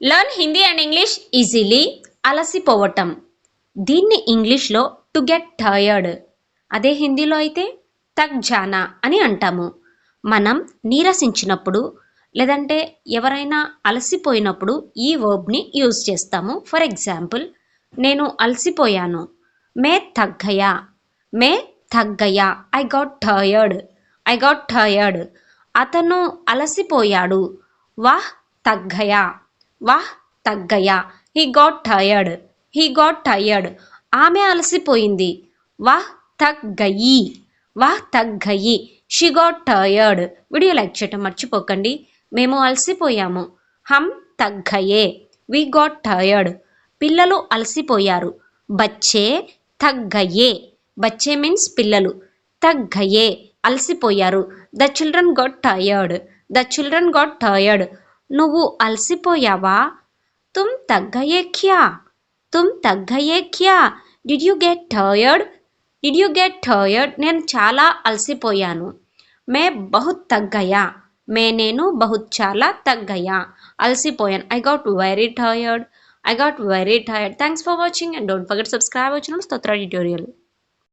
Learn Hindi and English easily. అలసిపోవటం. దీన్ని ఇంగ్లీష్లో టు గెట్ టయర్డ్, అదే హిందీలో అయితే తగ్ జానా అని అంటాము. మనం నీరసించినప్పుడు లేదంటే ఎవరైనా అలసిపోయినప్పుడు ఈ వర్బ్ని యూజ్ చేస్తాము. ఫర్ ఎగ్జాంపుల్, నేను అలసిపోయాను. మే తగ్గయా. మే తగ్గయా. I got tired. అతను అలసిపోయాడు. వాహ్ తగ్గయా. వాహ్ తగ్గయా. He got tired. ఆమె అలసిపోయింది. వాహ్ తగ్ గయి. వాహ్ తగ్ గయి. She got tired. Video like చేయటం మర్చిపోకండి. మేము అలసిపోయాము. హమ్ తగ్ గయే. We got tired. పిల్లలు అలసిపోయారు. బచ్చే తగ్ గయే. బచ్చే మీన్స్ పిల్లలు. తగ్ గయే అలసిపోయారు. The children got tired. నువ్వు అలసిపోయావా? తుమ్ తగ్ గయే క్యా. Did you get tired. నేను చాలా అలసిపోయాను. మే బహుత్ తగ్ గయా. నేను బహుత్ చాలా తగ్ గయా అలసిపోయాను. I got very tired. Thanks for watching and don't forget subscribe our channel Stotra tutorial.